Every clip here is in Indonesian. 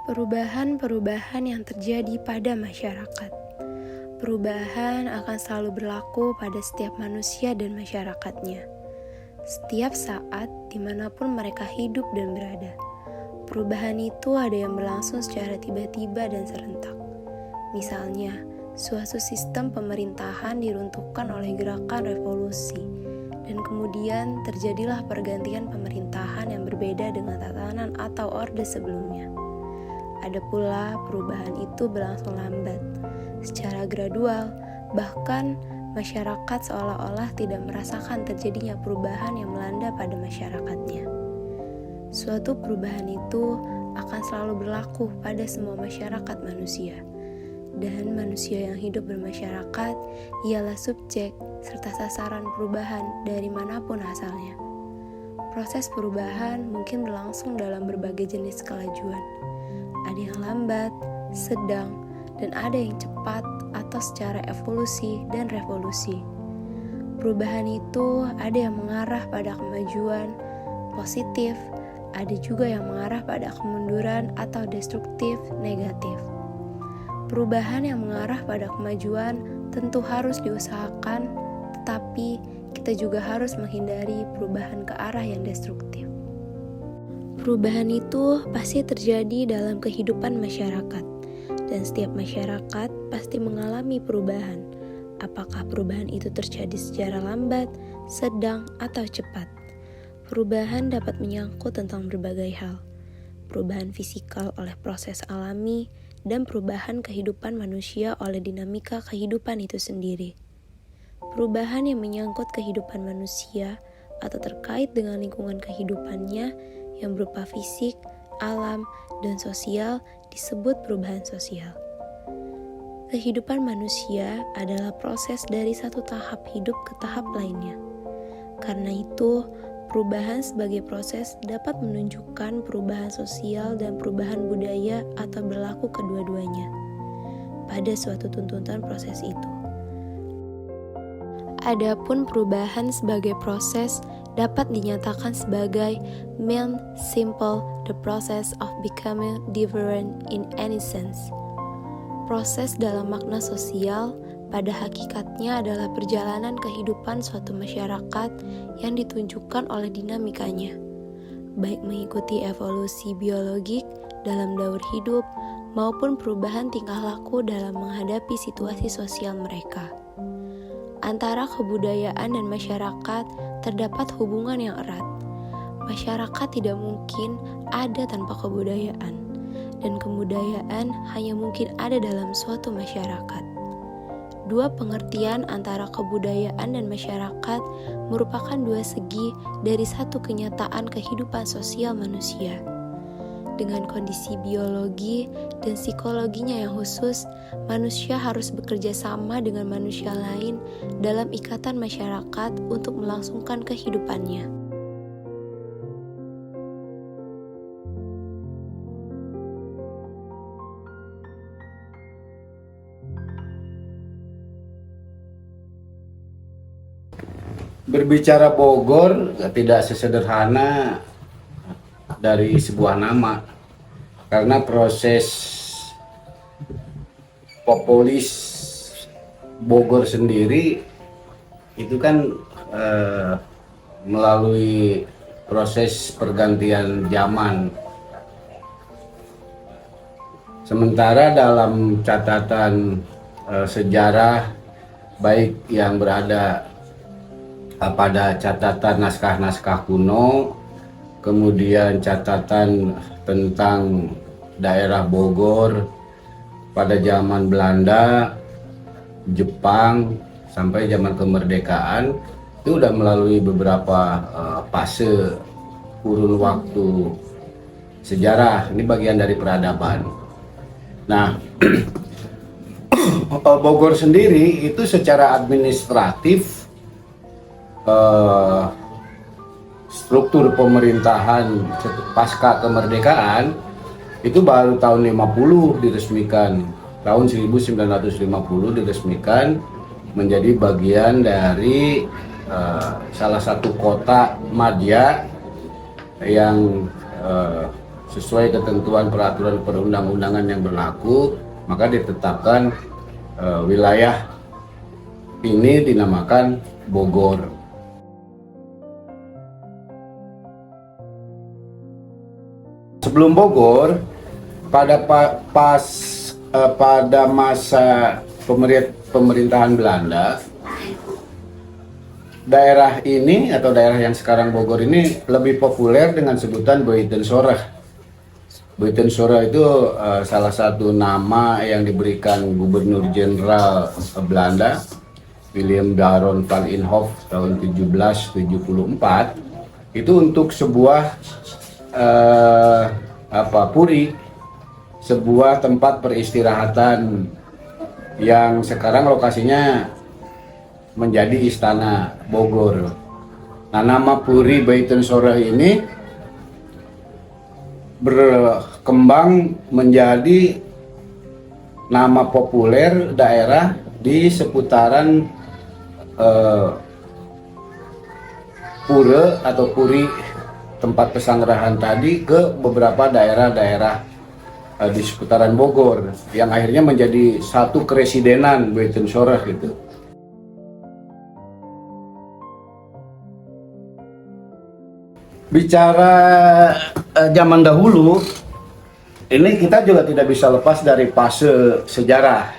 Perubahan-perubahan yang terjadi pada masyarakat. Perubahan akan selalu berlaku pada setiap manusia dan masyarakatnya. Setiap saat, dimanapun mereka hidup dan berada. Perubahan itu ada yang berlangsung secara tiba-tiba dan serentak. Misalnya, suatu sistem pemerintahan diruntuhkan oleh gerakan revolusi, dan kemudian terjadilah pergantian pemerintahan yang berbeda dengan tatanan atau orde sebelumnya. Ada pula perubahan itu berlangsung lambat, secara gradual, bahkan masyarakat seolah-olah tidak merasakan terjadinya perubahan yang melanda pada masyarakatnya. Suatu perubahan itu akan selalu berlaku pada semua masyarakat manusia, dan manusia yang hidup bermasyarakat ialah subjek serta sasaran perubahan dari manapun asalnya. Proses perubahan mungkin berlangsung dalam berbagai jenis kelajuan. Ada yang lambat, sedang, dan ada yang cepat atau secara evolusi dan revolusi. Perubahan itu ada yang mengarah pada kemajuan positif, ada juga yang mengarah pada kemunduran atau destruktif negatif. Perubahan yang mengarah pada kemajuan tentu harus diusahakan, tetapi kita juga harus menghindari perubahan ke arah yang destruktif. Perubahan itu pasti terjadi dalam kehidupan masyarakat, dan setiap masyarakat pasti mengalami perubahan. Apakah perubahan itu terjadi secara lambat, sedang, atau cepat? Perubahan dapat menyangkut tentang berbagai hal. Perubahan fisikal oleh proses alami, dan perubahan kehidupan manusia oleh dinamika kehidupan itu sendiri. Perubahan yang menyangkut kehidupan manusia atau terkait dengan lingkungan kehidupannya yang berupa fisik, alam, dan sosial disebut perubahan sosial. Kehidupan manusia adalah proses dari satu tahap hidup ke tahap lainnya. Karena itu, perubahan sebagai proses dapat menunjukkan perubahan sosial dan perubahan budaya atau berlaku kedua-duanya pada suatu tuntutan proses itu. Adapun perubahan sebagai proses dapat dinyatakan sebagai mean simple the process of becoming different in any sense. Proses dalam makna sosial pada hakikatnya adalah perjalanan kehidupan suatu masyarakat yang ditunjukkan oleh dinamikanya, baik mengikuti evolusi biologik dalam daur hidup maupun perubahan tingkah laku dalam menghadapi situasi sosial mereka. Antara kebudayaan dan masyarakat terdapat hubungan yang erat. Masyarakat tidak mungkin ada tanpa kebudayaan, dan kebudayaan hanya mungkin ada dalam suatu masyarakat. Dua pengertian antara kebudayaan dan masyarakat merupakan dua segi dari satu kenyataan kehidupan sosial manusia. Dengan kondisi biologi dan psikologinya yang khusus, manusia harus bekerja sama dengan manusia lain dalam ikatan masyarakat untuk melangsungkan kehidupannya. Berbicara Bogor tidak sesederhana dari sebuah nama, karena proses populis Bogor sendiri itu kan melalui proses pergantian zaman. Sementara dalam catatan sejarah baik yang berada pada catatan naskah-naskah kuno, kemudian catatan tentang daerah Bogor pada zaman Belanda, Jepang, sampai zaman kemerdekaan, itu udah melalui beberapa fase kurun waktu sejarah. Ini bagian dari peradaban. Nah, Bogor sendiri itu secara administratif struktur pemerintahan pasca kemerdekaan itu baru tahun 50 diresmikan. Tahun 1950 diresmikan menjadi bagian dari salah satu kota madya yang sesuai ketentuan peraturan perundang-undangan yang berlaku, maka ditetapkan wilayah ini dinamakan Bogor. Sebelum Bogor, pada masa pemerintahan Belanda, daerah ini atau daerah yang sekarang Bogor ini lebih populer dengan sebutan Buitenzorg. Buitenzorg itu salah satu nama yang diberikan Gubernur Jenderal Belanda Willem Baron van Inhofe tahun 1774 itu untuk sebuah puri, sebuah tempat peristirahatan yang sekarang lokasinya menjadi Istana Bogor. Nah, nama Puri Buitenzorg ini berkembang menjadi nama populer daerah di seputaran pura atau puri tempat pesanggrahan tadi ke beberapa daerah-daerah di seputaran Bogor yang akhirnya menjadi satu keresidenan Buitenzorg gitu. Bicara zaman dahulu, ini kita juga tidak bisa lepas dari fase sejarah,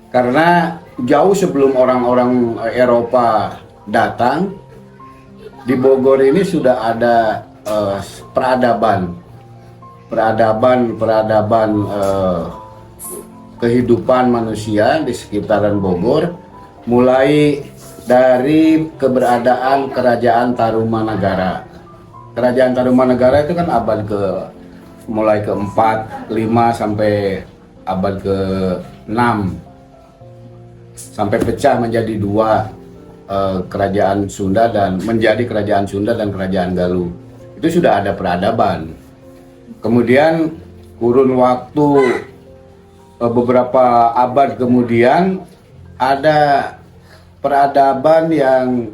karena jauh sebelum orang-orang Eropa datang, di Bogor ini sudah ada peradaban kehidupan manusia di sekitaran Bogor, mulai dari keberadaan Kerajaan Tarumanagara. Kerajaan Tarumanagara itu kan mulai ke-4, 5 sampai abad ke-6, sampai pecah menjadi 2 kerajaan Sunda dan menjadi Kerajaan Sunda dan Kerajaan Galuh. Itu sudah ada peradaban. Kemudian kurun waktu beberapa abad kemudian ada peradaban yang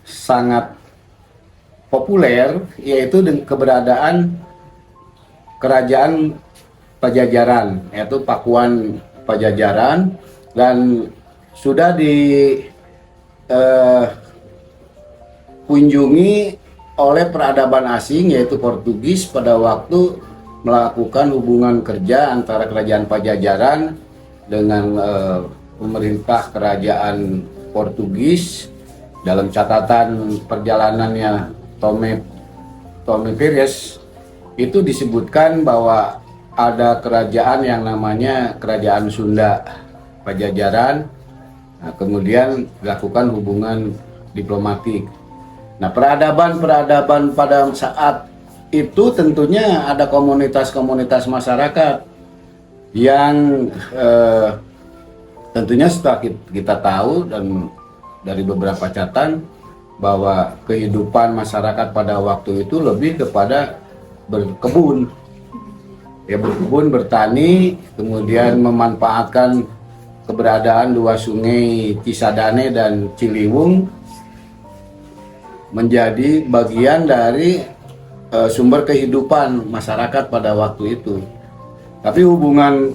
sangat populer, yaitu keberadaan Kerajaan Pajajaran, yaitu Pakuan Pajajaran, dan sudah dikunjungi oleh peradaban asing yaitu Portugis pada waktu melakukan hubungan kerja antara Kerajaan Pajajaran dengan pemerintah Kerajaan Portugis. Dalam catatan perjalanannya Tome Pires itu disebutkan bahwa ada kerajaan yang namanya Kerajaan Sunda Pajajaran. Nah, kemudian dilakukan hubungan diplomatik. Nah, peradaban pada saat itu tentunya ada komunitas-komunitas masyarakat yang tentunya setelah kita tahu dan dari beberapa catatan bahwa kehidupan masyarakat pada waktu itu lebih kepada berkebun, bertani, kemudian memanfaatkan keberadaan 2 sungai Cisadane dan Ciliwung menjadi bagian dari sumber kehidupan masyarakat pada waktu itu. Tapi hubungan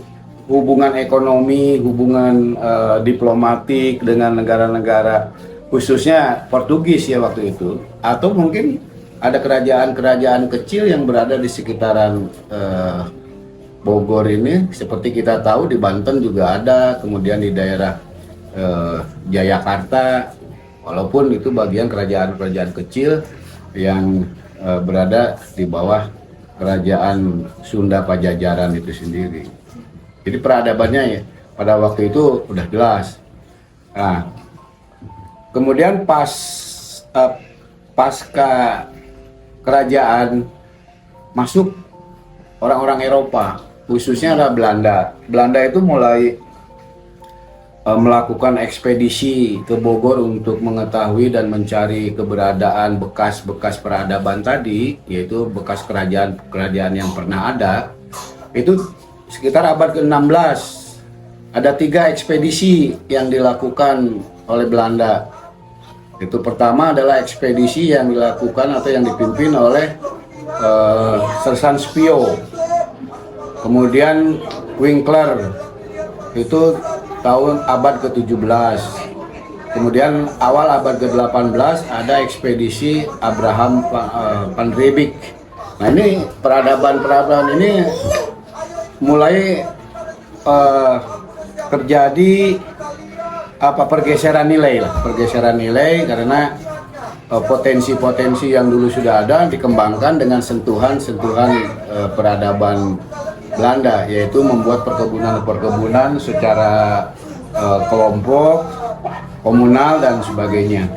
ekonomi, hubungan diplomatik dengan negara-negara khususnya Portugis ya waktu itu, atau mungkin ada kerajaan-kerajaan kecil yang berada di sekitaran Bogor ini, seperti kita tahu di Banten juga ada, kemudian di daerah Jayakarta, walaupun itu bagian kerajaan-kerajaan kecil yang berada di bawah Kerajaan Sunda Pajajaran itu sendiri. Jadi peradabannya ya pada waktu itu udah jelas. Nah, kemudian pasca kerajaan masuk orang-orang Eropa, khususnya adalah Belanda. Belanda itu mulai melakukan ekspedisi ke Bogor untuk mengetahui dan mencari keberadaan bekas-bekas peradaban tadi, yaitu bekas kerajaan-kerajaan yang pernah ada. Itu sekitar abad ke-16 ada 3 ekspedisi yang dilakukan oleh Belanda. Itu pertama adalah ekspedisi yang dilakukan atau yang dipimpin oleh Sersan Spio. Kemudian Winkler itu tahun abad ke-17. Kemudian awal abad ke-18 ada ekspedisi Abraham van Riebeeck. Nah, ini peradaban ini mulai terjadi pergeseran nilai karena potensi-potensi yang dulu sudah ada dikembangkan dengan sentuhan-sentuhan peradaban Belanda, yaitu membuat perkebunan secara kelompok, komunal dan sebagainya.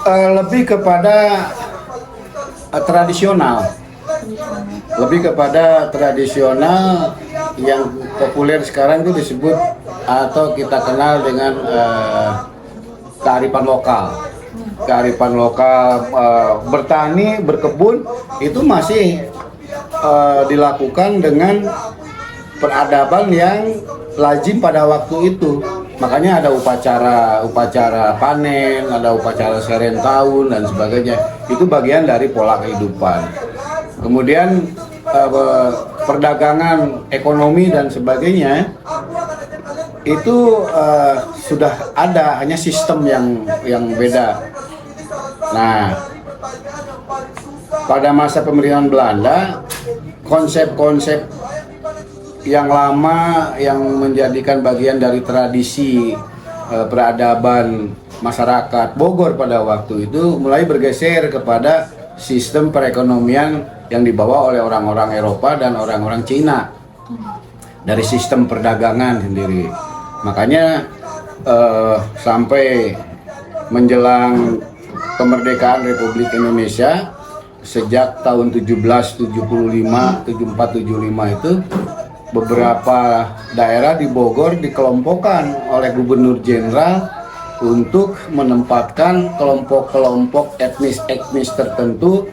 Lebih kepada tradisional, yang populer sekarang itu disebut atau kita kenal dengan kearifan lokal. Bertani, berkebun itu masih dilakukan dengan peradaban yang lazim pada waktu itu. Makanya ada upacara panen, ada upacara seren tahun dan sebagainya. Itu bagian dari pola kehidupan. Kemudian perdagangan, ekonomi dan sebagainya itu sudah ada, hanya sistem yang beda. Nah, pada masa pemerintahan Belanda, konsep-konsep yang lama yang menjadikan bagian dari tradisi peradaban masyarakat Bogor pada waktu itu mulai bergeser kepada sistem perekonomian yang dibawa oleh orang-orang Eropa dan orang-orang Cina dari sistem perdagangan sendiri. Makanya sampai menjelang kemerdekaan Republik Indonesia sejak tahun 1775, 74, 75 itu beberapa daerah di Bogor dikelompokkan oleh Gubernur Jenderal untuk menempatkan kelompok-kelompok etnis tertentu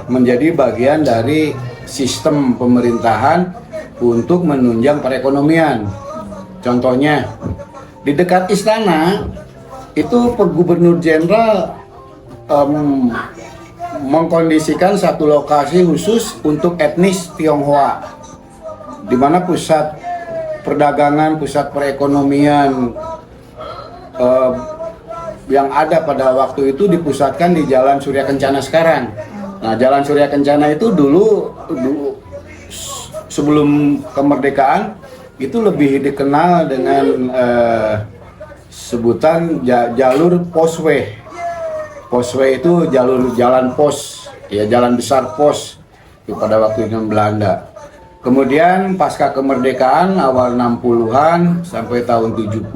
menjadi bagian dari sistem pemerintahan untuk menunjang perekonomian. Contohnya, di dekat istana itu Gubernur Jenderal mengkondisikan satu lokasi khusus untuk etnis Tionghoa, di mana pusat perdagangan, pusat perekonomian yang ada pada waktu itu dipusatkan di Jalan Surya Kencana sekarang. Nah, Jalan Surya Kencana itu dulu sebelum kemerdekaan itu lebih dikenal dengan sebutan jalur posway. Posway itu jalan pos, ya, jalan besar pos itu pada waktu itu Belanda. Kemudian pasca kemerdekaan awal 60-an sampai tahun 70,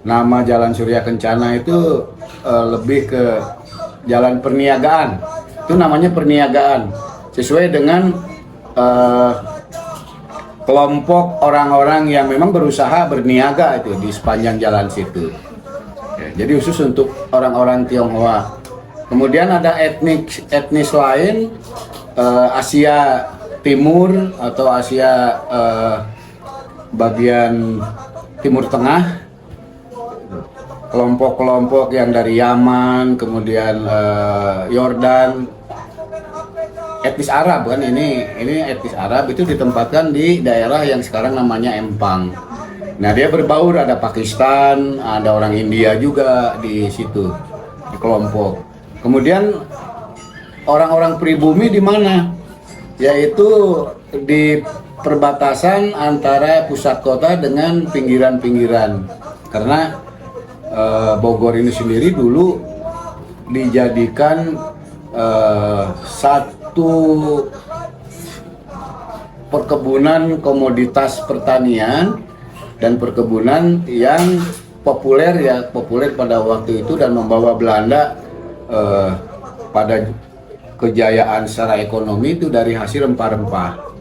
nama Jalan Surya Kencana itu lebih ke jalan perniagaan. Itu namanya perniagaan, sesuai dengan kelompok orang-orang yang memang berusaha berniaga itu di sepanjang jalan situ. Ya, jadi khusus untuk orang-orang Tionghoa. Kemudian ada etnis lain, Asia Timur atau Asia bagian Timur Tengah, kelompok-kelompok yang dari Yaman, kemudian Yordan, etnis Arab kan, ini etnis Arab itu ditempatkan di daerah yang sekarang namanya Empang. Nah, dia berbaur, ada Pakistan, ada orang India juga di situ, di kelompok. Kemudian orang-orang pribumi di mana? Yaitu di perbatasan antara pusat kota dengan pinggiran-pinggiran. Karena Bogor ini sendiri dulu dijadikan satu perkebunan komoditas pertanian dan perkebunan yang populer pada waktu itu dan membawa Belanda pada kejayaan secara ekonomi itu dari hasil rempah-rempah.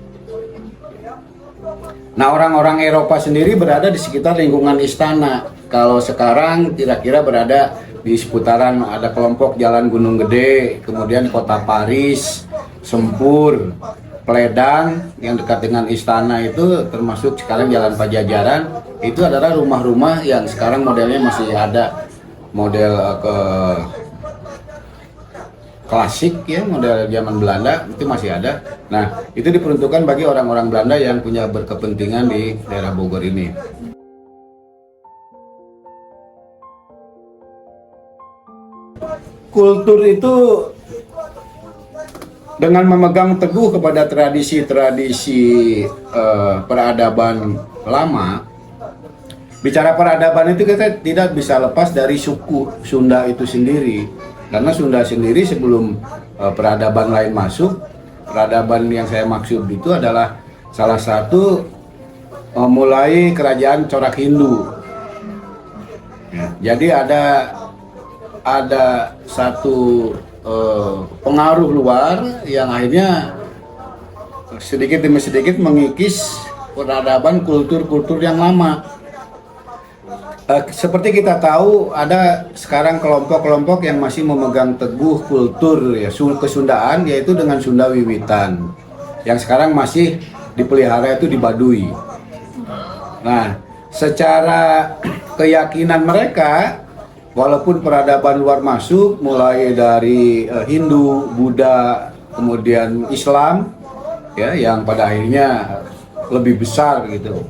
Nah, orang-orang Eropa sendiri berada di sekitar lingkungan istana. Kalau sekarang kira-kira berada di seputaran, ada kelompok Jalan Gunung Gede, kemudian Kota Paris, Sempur, Pledang yang dekat dengan istana itu, termasuk sekarang Jalan Pajajaran, itu adalah rumah-rumah yang sekarang modelnya masih ada, model klasik ya, model zaman Belanda itu masih ada. Nah, itu diperuntukkan bagi orang-orang Belanda yang punya berkepentingan di daerah Bogor ini. Kultur itu dengan memegang teguh kepada tradisi-tradisi peradaban lama. Bicara peradaban itu kita tidak bisa lepas dari suku Sunda itu sendiri. Karena Sunda sendiri sebelum peradaban lain masuk, peradaban yang saya maksud itu adalah salah satu mulai kerajaan corak Hindu. Ya, jadi ada satu pengaruh luar yang akhirnya sedikit demi sedikit mengikis peradaban kultur-kultur yang lama. Seperti kita tahu, ada sekarang kelompok-kelompok yang masih memegang teguh kultur ya kesundaan, yaitu dengan Sunda Wiwitan yang sekarang masih dipelihara itu di Baduy. Nah, secara keyakinan mereka, walaupun peradaban luar masuk mulai dari Hindu, Buddha, kemudian Islam ya, yang pada akhirnya lebih besar gitu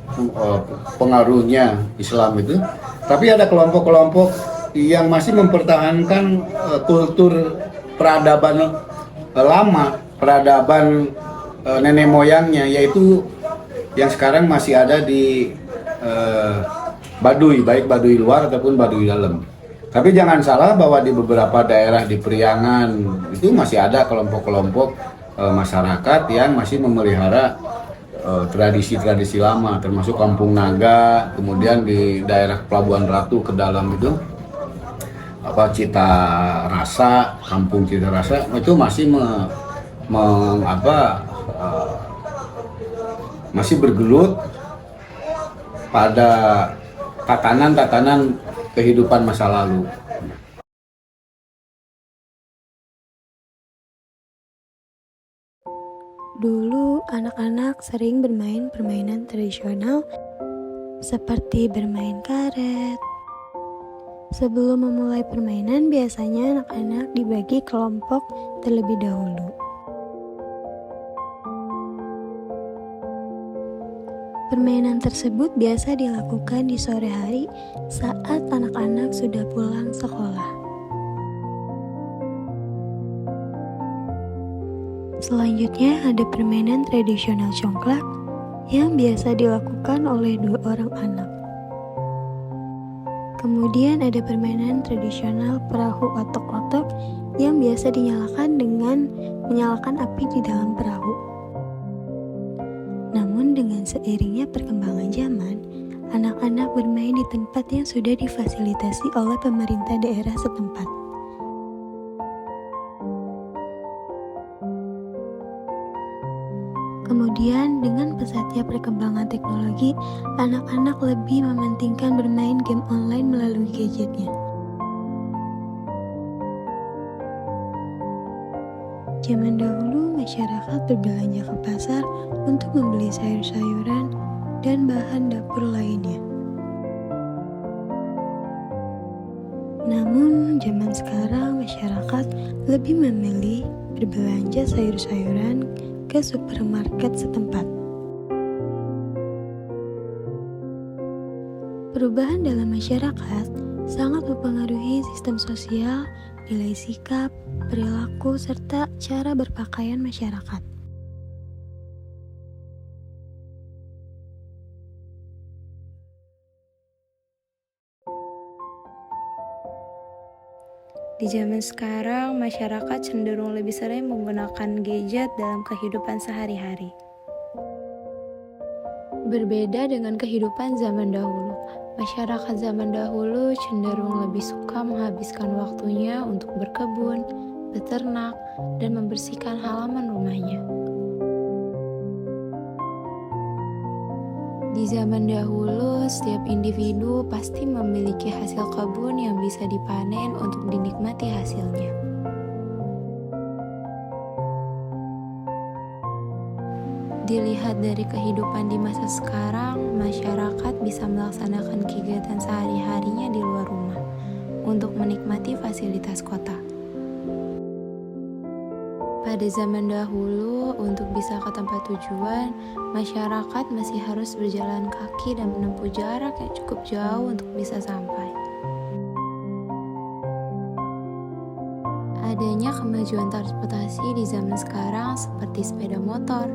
pengaruhnya Islam itu, tapi ada kelompok-kelompok yang masih mempertahankan kultur peradaban lama, peradaban nenek moyangnya, yaitu yang sekarang masih ada di Baduy, baik Baduy luar ataupun Baduy dalam. Tapi jangan salah bahwa di beberapa daerah di Priangan itu masih ada kelompok-kelompok masyarakat yang masih memelihara tradisi-tradisi lama, termasuk Kampung Naga, kemudian di daerah Pelabuhan Ratu ke dalam itu Cita Rasa, Kampung Cita Rasa itu masih masih bergelut pada tatanan-tatanan kehidupan masa lalu. Dulu, anak-anak sering bermain permainan tradisional seperti bermain karet. Sebelum memulai permainan, biasanya anak-anak dibagi kelompok terlebih dahulu. Permainan tersebut biasa dilakukan di sore hari saat anak-anak sudah pulang sekolah. Selanjutnya ada permainan tradisional congklak yang biasa dilakukan oleh 2 orang anak. Kemudian ada permainan tradisional perahu otok-otok yang biasa dinyalakan dengan menyalakan api di dalam perahu. Namun dengan seiringnya perkembangan zaman, anak-anak bermain di tempat yang sudah difasilitasi oleh pemerintah daerah setempat. Kemudian dengan pesatnya perkembangan teknologi, anak-anak lebih mementingkan bermain game online melalui gadgetnya. Zaman dahulu, masyarakat berbelanja ke pasar untuk membeli sayur-sayuran dan bahan dapur lainnya. Namun, zaman sekarang masyarakat lebih memilih berbelanja sayur-sayuran ke supermarket setempat. Perubahan dalam masyarakat sangat mempengaruhi sistem sosial, nilai sikap, perilaku, serta cara berpakaian masyarakat. Di zaman sekarang, masyarakat cenderung lebih sering menggunakan gadget dalam kehidupan sehari-hari. Berbeda dengan kehidupan zaman dahulu, masyarakat zaman dahulu cenderung lebih suka menghabiskan waktunya untuk berkebun, beternak, dan membersihkan halaman rumahnya. Di zaman dahulu, setiap individu pasti memiliki hasil kebun yang bisa dipanen untuk dinikmati hasilnya. Dilihat dari kehidupan di masa sekarang, masyarakat bisa melaksanakan kegiatan sehari-harinya di luar rumah untuk menikmati fasilitas kota. Pada zaman dahulu, untuk bisa ke tempat tujuan, masyarakat masih harus berjalan kaki dan menempuh jarak yang cukup jauh untuk bisa sampai. Adanya kemajuan transportasi di zaman sekarang seperti sepeda motor,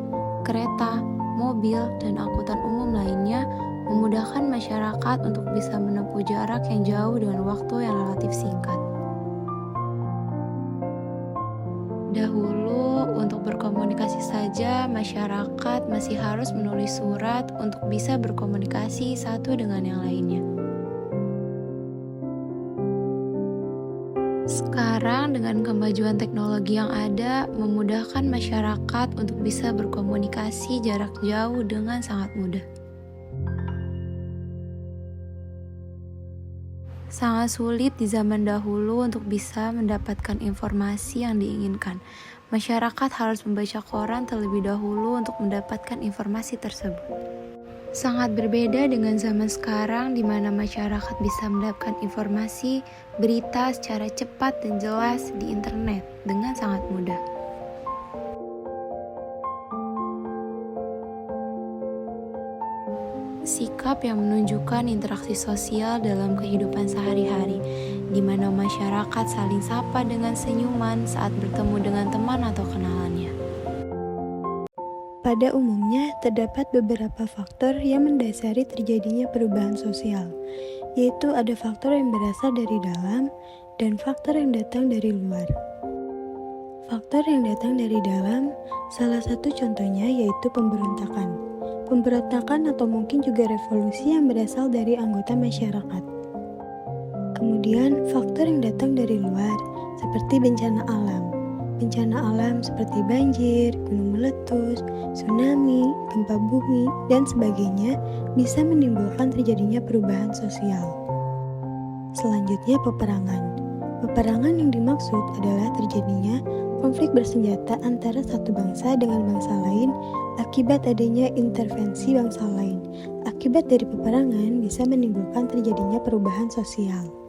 kereta, mobil, dan angkutan umum lainnya memudahkan masyarakat untuk bisa menempuh jarak yang jauh dengan waktu yang relatif singkat. Dahulu, untuk berkomunikasi saja, masyarakat masih harus menulis surat untuk bisa berkomunikasi satu dengan yang lainnya. Sekarang dengan kemajuan teknologi yang ada, memudahkan masyarakat untuk bisa berkomunikasi jarak jauh dengan sangat mudah. Sangat sulit di zaman dahulu untuk bisa mendapatkan informasi yang diinginkan. Masyarakat harus membaca koran terlebih dahulu untuk mendapatkan informasi tersebut. Sangat berbeda dengan zaman sekarang di mana masyarakat bisa mendapatkan informasi, berita secara cepat dan jelas di internet dengan sangat mudah. Sikap yang menunjukkan interaksi sosial dalam kehidupan sehari-hari, di mana masyarakat saling sapa dengan senyuman saat bertemu dengan teman atau kenalannya. Pada umumnya, terdapat beberapa faktor yang mendasari terjadinya perubahan sosial, yaitu ada faktor yang berasal dari dalam dan faktor yang datang dari luar. Faktor yang datang dari dalam, salah satu contohnya yaitu pemberontakan. Pemberontakan atau mungkin juga revolusi yang berasal dari anggota masyarakat. Kemudian, faktor yang datang dari luar, seperti bencana alam. Bencana alam seperti banjir, gunung meletus, tsunami, gempa bumi, dan sebagainya bisa menimbulkan terjadinya perubahan sosial. Selanjutnya, peperangan. Peperangan yang dimaksud adalah terjadinya konflik bersenjata antara satu bangsa dengan bangsa lain akibat adanya intervensi bangsa lain. Akibat dari peperangan bisa menimbulkan terjadinya perubahan sosial.